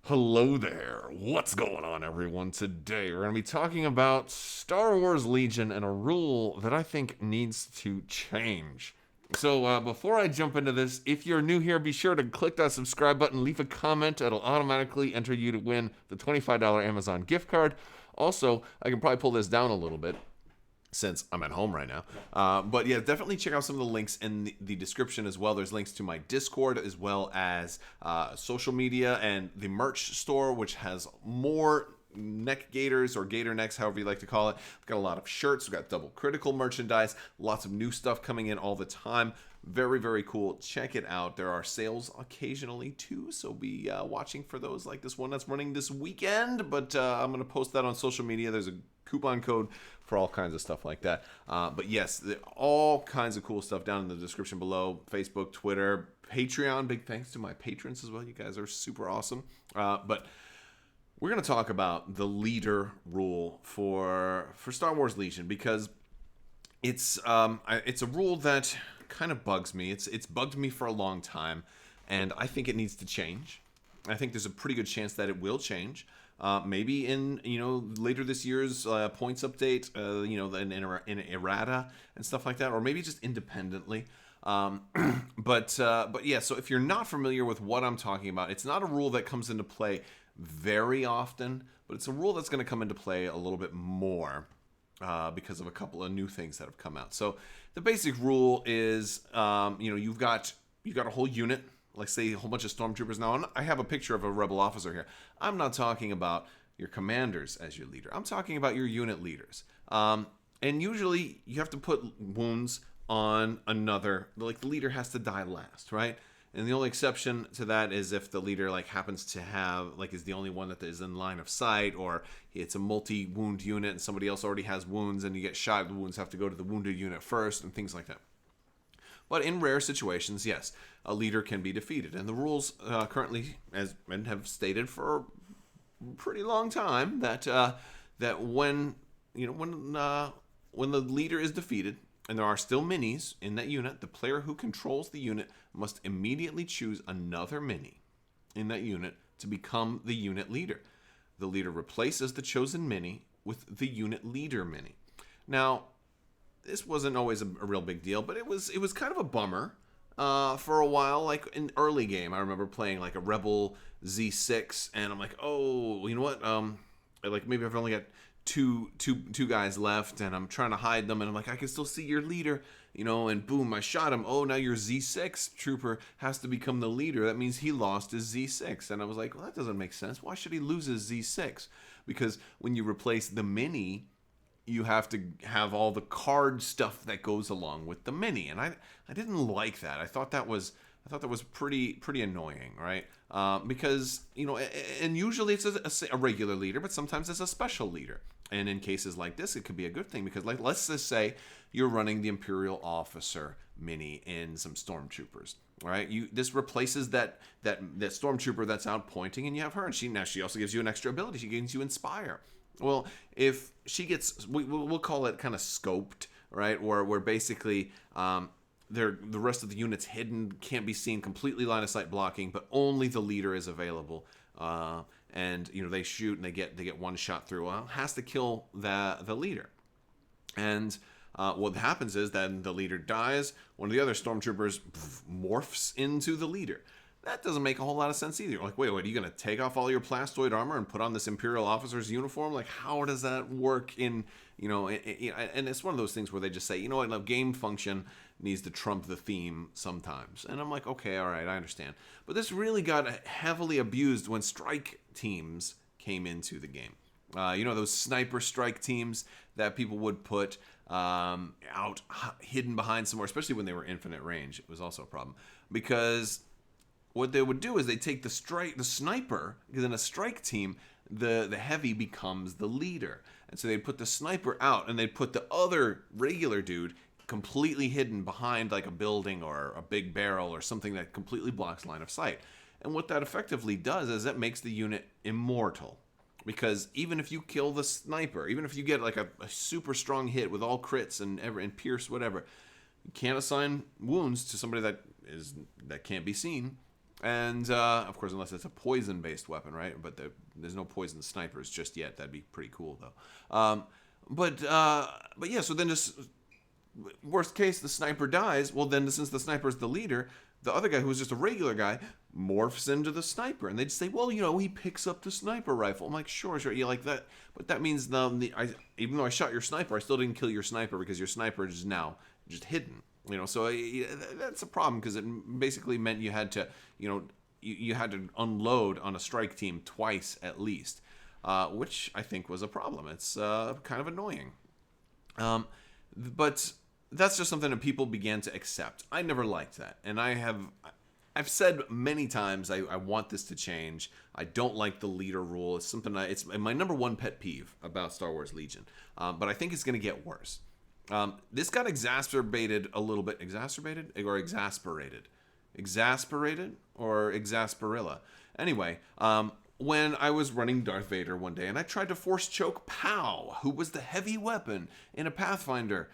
Hello there. What's going on, everyone? Today we're going to be talking about Star Wars Legion and a rule that I think needs to change. So, before I jump into this, if you're new here, be sure to click that subscribe button, leave a comment. It'll automatically enter you to win the $25 Amazon gift card. Also, I can probably pull this down a little bit since I'm at home right now. But yeah, definitely check out some of the links in the description as well. There's links to my Discord as well as social media and the merch store, which has more neck gaiters or gator necks, however you like to call it. We've got a lot of shirts. We've got double critical merchandise, lots of new stuff coming in all the time. Very, very cool. Check it out. There are sales occasionally too, so be watching for those, like this one that's running this weekend. But I'm going to post that on social media. There's a coupon code for all kinds of stuff like that. But yes, all kinds of cool stuff down in the description below. Facebook, Twitter, Patreon. Big thanks to my patrons as well. You guys are super awesome. But we're going to talk about the leader rule for Star Wars Legion because it's a rule that kind of bugs me. It's bugged me for a long time, and I think it needs to change. I think there's a pretty good chance that it will change. Maybe in later this year's points update, in errata and stuff like that, or maybe just independently. But yeah. So if you're not familiar with what I'm talking about, it's not a rule that comes into play very often, but it's a rule that's going to come into play a little bit more because of a couple of new things that have come out. So the basic rule is, you've got a whole unit. Like, say, a whole bunch of stormtroopers. Now, I have a picture of a rebel officer here. I'm not talking about your commanders as your leader. I'm talking about your unit leaders. And usually, you have to put wounds on another. Like, the leader has to die last, right? And the only exception to that is if the leader, like, happens to have, like, is the only one that is in line of sight, or it's a multi-wound unit and somebody else already has wounds and you get shot, the wounds have to go to the wounded unit first and things like that. But in rare situations, yes, a leader can be defeated. And the rules currently, as men have stated for a pretty long time, that when the leader is defeated and there are still minis in that unit, the player who controls the unit must immediately choose another mini in that unit to become the unit leader. The leader replaces the chosen mini with the unit leader mini. Now, this wasn't always a real big deal, but it was kind of a bummer for a while. Like in early game, I remember playing like a Rebel Z6, and I'm like, oh, you know what? Like maybe I've only got two guys left, and I'm trying to hide them, and I'm like, I can still see your leader, and boom, I shot him. Oh, now your Z6 trooper has to become the leader. That means he lost his Z6, and I was like, well, that doesn't make sense. Why should he lose his Z6? Because when you replace the mini, you have to have all the card stuff that goes along with the mini, and I didn't like that. I thought that was pretty annoying, right? Because and usually it's a regular leader, but sometimes it's a special leader. And in cases like this, it could be a good thing because, like, let's just say you're running the Imperial Officer mini in some stormtroopers. Right, this replaces that stormtrooper that's out pointing, and you have her, and she also gives you an extra ability. She gives you Inspire. Well, if she gets, we'll call it kind of scoped, right? Where basically the rest of the unit's hidden, can't be seen, completely line of sight blocking, but only the leader is available. And they shoot and they get one shot through. Well, it has to kill the leader. And what happens is then the leader dies. One of the other stormtroopers morphs into the leader. That doesn't make a whole lot of sense either. You're like, wait, are you going to take off all your plastoid armor and put on this Imperial officer's uniform? Like, how does that work in, and it's one of those things where they just say, you know what, a game function needs to trump the theme sometimes. And I'm like, okay, all right, I understand. But this really got heavily abused when strike teams came into the game. Those sniper strike teams that people would put out hidden behind somewhere, especially when they were infinite range. It was also a problem because what they would do is they take the sniper, because in a strike team, the heavy becomes the leader. And so they'd put the sniper out, and they'd put the other regular dude completely hidden behind like a building or a big barrel or something that completely blocks line of sight. And what that effectively does is that makes the unit immortal. Because even if you kill the sniper, even if you get like a super strong hit with all crits and pierce, whatever, you can't assign wounds to somebody that can't be seen. And of course, unless it's a poison-based weapon, right? But there's no poison snipers just yet. That'd be pretty cool, though. But yeah. So then, just worst case, the sniper dies. Well, then since the sniper's the leader, the other guy who was just a regular guy morphs into the sniper, and they'd say, well, he picks up the sniper rifle. I'm like, sure, you like that, but that means even though I shot your sniper, I still didn't kill your sniper because your sniper is now just hidden. So that's a problem because it basically meant you had to, you had to unload on a strike team twice at least, which I think was a problem. It's kind of annoying. But that's just something that people began to accept. I never liked that, and I've said many times I want this to change. I don't like the leader rule. It's something it's my number one pet peeve about Star Wars Legion. But I think it's going to get worse. This got exacerbated a little bit. Exacerbated or exasperated? Exasperated or exasperilla? Anyway, when I was running Darth Vader one day, and I tried to force choke Pow, who was the heavy weapon in a Pathfinder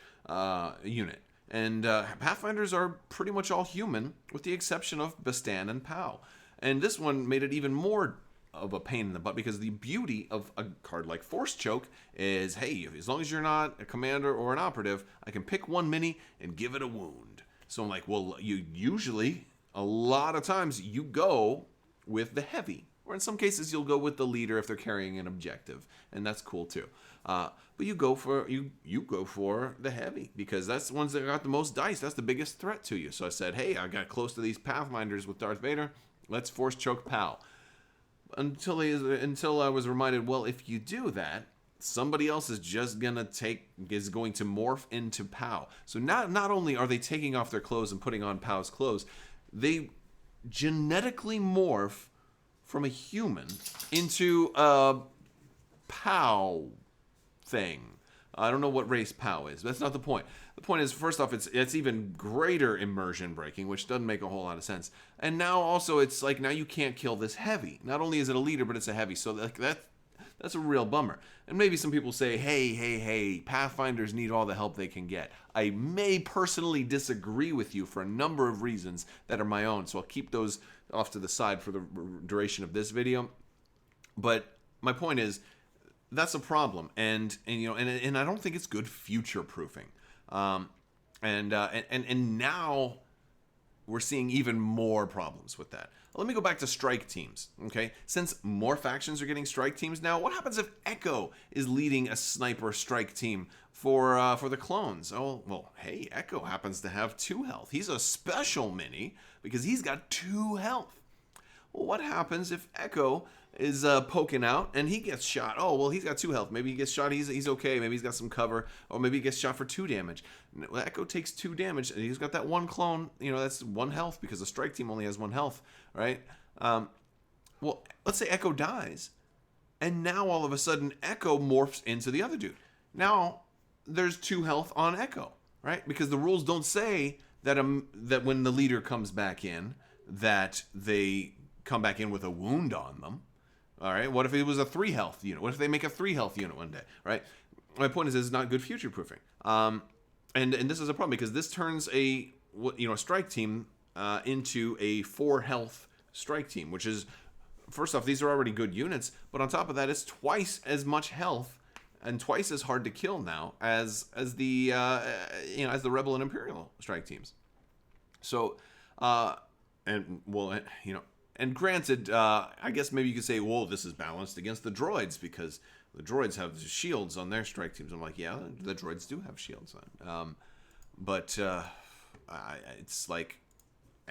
unit. And Pathfinders are pretty much all human, with the exception of Bastan and Pow. And this one made it even more of a pain in the butt, because the beauty of a card like Force Choke is, hey, as long as you're not a commander or an operative, I can pick one mini and give it a wound. So I'm like, well, you usually, a lot of times, you go with the heavy. Or in some cases, you'll go with the leader if they're carrying an objective. And that's cool, too. But you go for the heavy, because that's the ones that got the most dice. That's the biggest threat to you. So I said, hey, I got close to these Pathfinders with Darth Vader. Let's Force Choke Pow. Until I was reminded, well, if you do that, somebody else is going to morph into Pow. So not only are they taking off their clothes and putting on Pow's clothes, they genetically morph from a human into a Pow thing. I don't know what race Pow is. That's not the point. The point is, first off, it's even greater immersion breaking, which doesn't make a whole lot of sense. And now also, it's like, now you can't kill this heavy. Not only is it a leader, but it's a heavy. So that's a real bummer. And maybe some people say, hey, Pathfinders need all the help they can get. I may personally disagree with you for a number of reasons that are my own. So I'll keep those off to the side for the duration of this video. But my point is, that's a problem, and I don't think it's good future proofing. And now we're seeing even more problems with that. Let me go back to strike teams. Okay, since more factions are getting strike teams now, what happens if Echo is leading a sniper strike team for the clones? Oh well, hey, Echo happens to have 2 health. He's a special mini because he's got 2 health. Well, what happens if Echo is poking out and he gets shot? Oh, well, he's got 2 health. Maybe he gets shot, he's okay. Maybe he's got some cover. Or maybe he gets shot for 2 damage. Well, Echo takes 2 damage, and he's got that 1 clone. That's 1 health, because the strike team only has 1 health, right? Well, let's say Echo dies, and now all of a sudden Echo morphs into the other dude. Now there's 2 health on Echo, right? Because the rules don't say that that when the leader comes back in, that they come back in with a wound on them. All right. What if it was a 3 health unit? What if they make a 3 health unit one day? Right. My point is, it's not good future proofing. And this is a problem, because this turns a strike team into a 4 health strike team, which is, first off, these are already good units, but on top of that, it's twice as much health and twice as hard to kill now as the Rebel and Imperial strike teams. So, and granted, I guess maybe you could say, well, this is balanced against the droids, because the droids have shields on their strike teams. I'm like, yeah, the droids do have shields on. But it's like,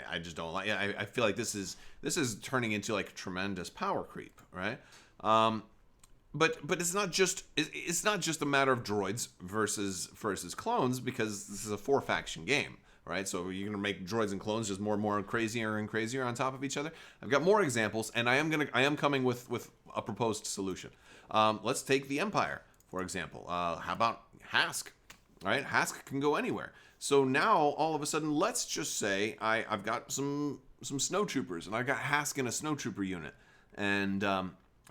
I just don't like. I feel like this is turning into like tremendous power creep, right? But it's not just a matter of droids versus clones, because this is a 4-faction game. Right, so you're gonna make droids and clones just more and more crazier and crazier on top of each other. I've got more examples, and I am coming with a proposed solution. Let's take the Empire, for example. How about Hask? Right, Hask can go anywhere. So now all of a sudden, let's just say I've got some snowtroopers, and I got Hask in a snowtrooper unit, and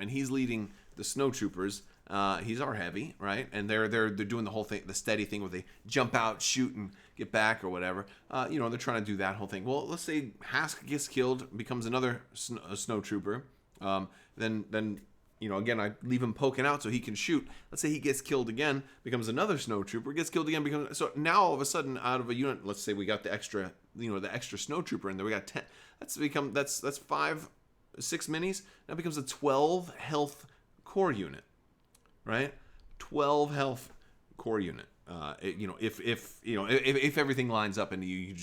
he's leading the snowtroopers He's our heavy, right? And they're doing the whole thing, the steady thing where they jump out, shoot, and get back or whatever. They're trying to do that whole thing. Well, let's say Hask gets killed, becomes another snow trooper. Then again, I leave him poking out so he can shoot. Let's say he gets killed again, becomes another snow trooper, gets killed again, so now all of a sudden out of a unit, let's say we got the extra snow trooper in there, we got 10. That's 5, 6 minis. Now it becomes a 12 health core unit, right? 12 health core unit. If everything lines up and you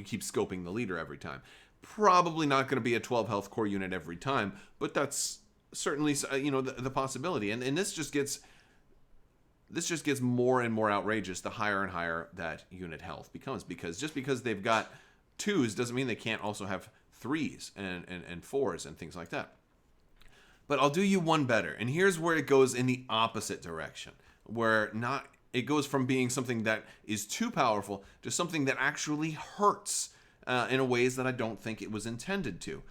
keep scoping the leader every time, probably not going to be a 12 health core unit every time, but that's certainly the possibility. And this just gets more and more outrageous the higher and higher that unit health becomes, because just because they've got 2s doesn't mean they can't also have 3s and 4s and things like that. But I'll do you one better, and here's where it goes in the opposite direction, where it goes from being something that is too powerful to something that actually hurts in a ways that I don't think it was intended to.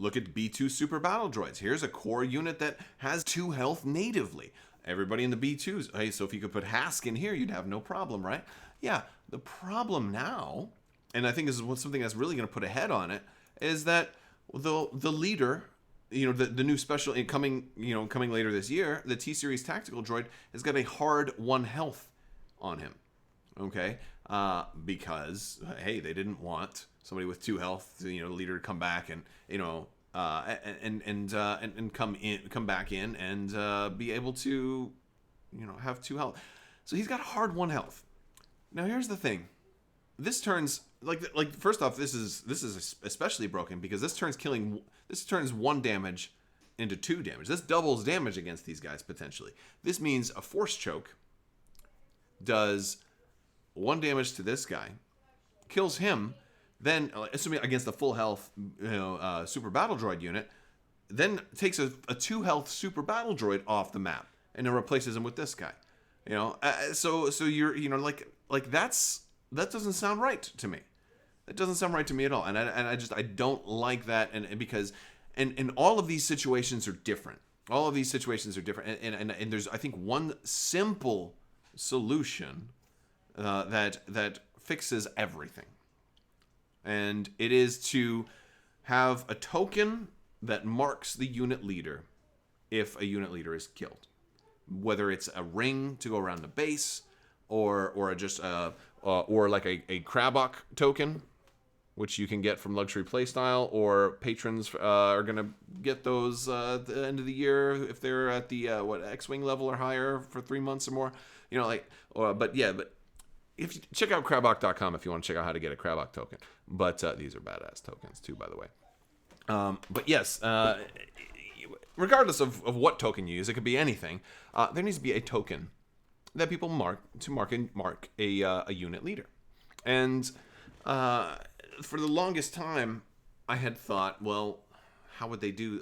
Look at B2 Super Battle Droids. Here's a core unit that has 2 health natively. Everybody in the B2s, hey, so if you could put Hask in here, you'd have no problem, right? Yeah, the problem now, and I think this is something that's really going to put a head on it, is that the leader, the new special coming later this year, the T-Series Tactical Droid has got a hard 1 health on him. Okay, because hey, they didn't want somebody with 2 health, the leader to come back and come back in and be able to have 2 health. So he's got a hard 1 health. Now here's the thing. This turns like first off, this is especially broken because this turns 1 damage into 2 damage. This doubles damage against these guys potentially. This means a force choke does 1 damage to this guy, kills him, then assuming against the full health super battle droid unit, then takes a 2 health super battle droid off the map and then replaces him with this guy. So you're like that doesn't sound right to me. That doesn't sound right to me at all. And I don't like that, and because all of these situations are different. All of these situations are different, and there's, I think, one simple solution that fixes everything, and it is to have a token that marks the unit leader if a unit leader is killed, whether it's a ring to go around the base, or like a Crabbok token, which you can get from Luxury Playstyle, or patrons are going to get those at the end of the year if they're at the X-Wing level or higher for 3 months or more. But if you check out Crabbok.com if you want to check out how to get a Crabbok token. But these are badass tokens too, by the way. But yes, regardless of what token you use, it could be anything. There needs to be a token that people mark a unit leader. And for the longest time, I had thought, well, how would they do?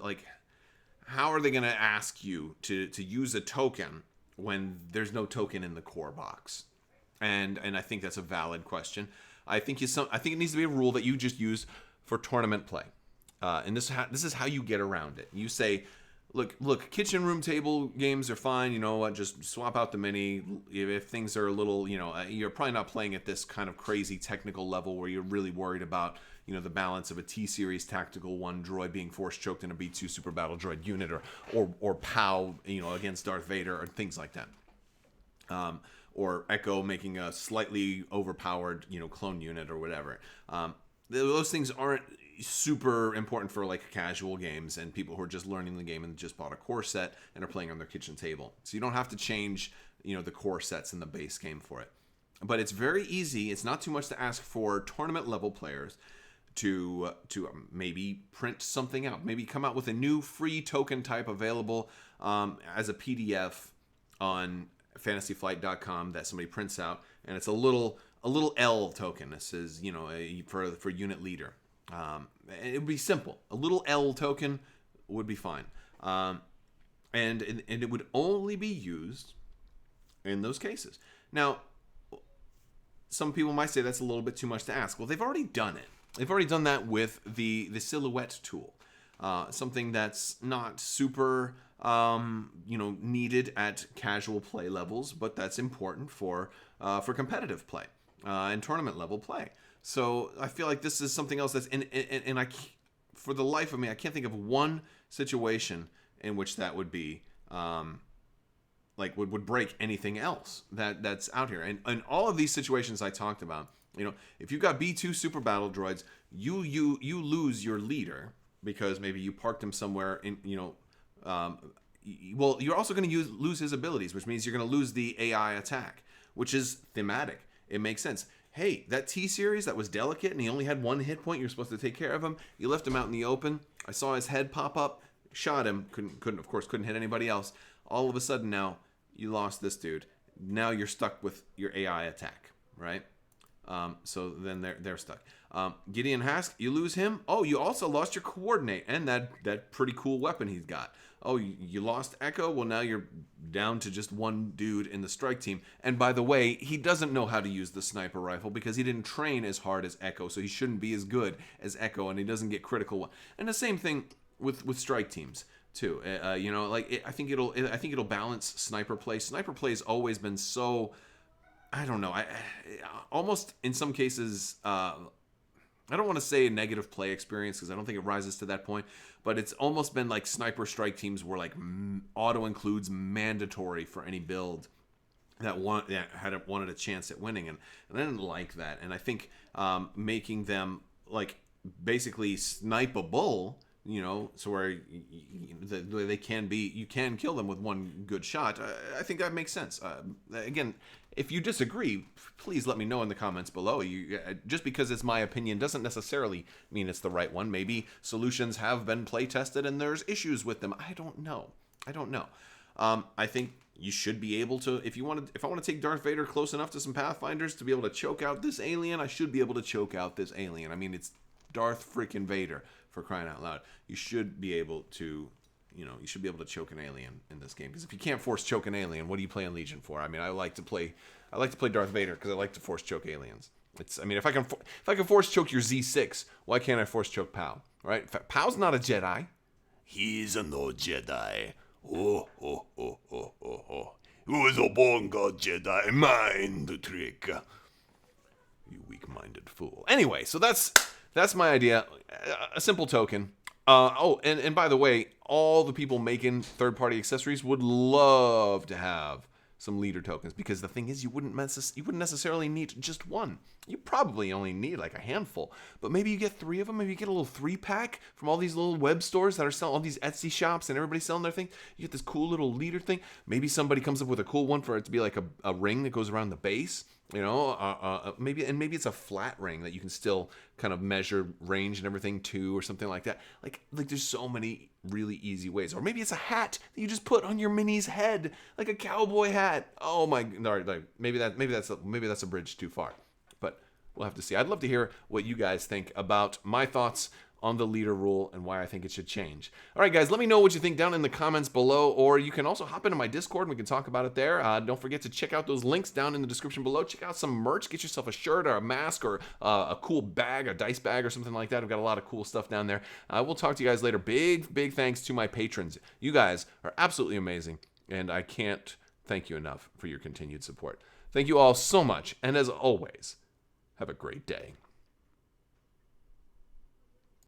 How are they going to ask you to use a token when there's no token in the core box? And I think that's a valid question. I think it needs to be a rule that you just use for tournament play. And this is how you get around it. You say, look, kitchen room table games are fine. You know what? Just swap out the mini. If things are a little, you're probably not playing at this kind of crazy technical level where you're really worried about, the balance of a T-Series Tactical 1 droid being force choked in a B2 Super Battle Droid unit, or POW, against Darth Vader, or things like that. Or Echo making a slightly overpowered, clone unit or whatever. Those things aren't super important for casual games and people who are just learning the game and just bought a core set and are playing on their kitchen table. So you don't have to change, the core sets in the base game for it. But it's very easy. It's not too much to ask for tournament level players to maybe print something out. Maybe come out with a new free token type available as a PDF on fantasyflight.com that somebody prints out, and it's a little L token. This is for unit leader. It would be simple. A little L token would be fine, and it would only be used in those cases. Now, some people might say that's a little bit too much to ask. Well, they've already done it. They've already done that with the silhouette tool. something that's not super, needed at casual play levels, but that's important for competitive play and tournament level play. So I feel like this is something else that's and for the life of me, I can't think of one situation in which that would be would break anything else that's out here. And all of these situations I talked about, if you've got B2 super battle droids, you lose your leader because maybe you parked him somewhere in, well, you're also going to lose his abilities, which means you're going to lose the AI attack, which is thematic. It makes sense. Hey, that T-Series that was delicate and he only had 1 hit point, you're supposed to take care of him. You left him out in the open. I saw his head pop up, shot him, couldn't hit anybody else. All of a sudden now, you lost this dude. Now you're stuck with your AI attack, right? So then they're stuck. Gideon Hask, you lose him. Oh, you also lost your coordinate and that pretty cool weapon he's got. Oh, you lost Echo? Well, now you're down to just one dude in the strike team. And by the way, he doesn't know how to use the sniper rifle because he didn't train as hard as Echo, so he shouldn't be as good as Echo, and he doesn't get critical. And the same thing with strike teams too. I think it'll balance sniper play. Sniper play has always been so, I don't know. I almost in some cases. I don't want to say a negative play experience because I don't think it rises to that point, but it's almost been like sniper strike teams were like auto includes mandatory for any build that wanted a chance at winning, and I didn't like that. And I think making them like basically snipeable, so where they can be, you can kill them with one good shot. I think that makes sense. Again, if you disagree, please let me know in the comments below. Just because it's my opinion doesn't necessarily mean it's the right one. Maybe solutions have been play tested and there's issues with them. I don't know. I think you should be able to, if I want to take Darth Vader close enough to some Pathfinders to be able to choke out this alien, I should be able to choke out this alien. I mean, it's Darth freaking Vader, for crying out loud. You should be able to choke an alien in this game, because if you can't force choke an alien, what are you playing Legion for? I mean, I like to play Darth Vader because I like to force choke aliens. If I can force choke your Z6, why can't I force choke Pow? Right? Pow's not a Jedi. He's no Jedi. Oh. Who is a born god Jedi? Mind trick. You weak-minded fool. Anyway, so that's my idea. A simple token. And by the way, all the people making third-party accessories would love to have some leader tokens, because the thing is, you wouldn't necessarily need just one. You probably only need like a handful, but maybe you get 3 of them. Maybe you get a little 3-pack from all these little web stores that are selling, all these Etsy shops, and everybody's selling their thing. You get this cool little leader thing. Maybe somebody comes up with a cool one for it to be like a ring that goes around the base. Maybe it's a flat ring that you can still kind of measure range and everything too, or something like that. Like there's so many really easy ways. Or maybe it's a hat that you just put on your mini's head, like a cowboy hat. Oh my, no, maybe that's a bridge too far. But we'll have to see. I'd love to hear what you guys think about my thoughts on the leader rule and why I think it should change. All right, guys, let me know what you think down in the comments below, or you can also hop into my Discord and we can talk about it there. Don't forget to check out those links down in the description below. Check out some merch. Get yourself a shirt or a mask or a cool bag, a dice bag or something like that. I've got a lot of cool stuff down there. We'll talk to you guys later. Big thanks to my patrons. You guys are absolutely amazing, and I can't thank you enough for your continued support. Thank you all so much, and as always, have a great day.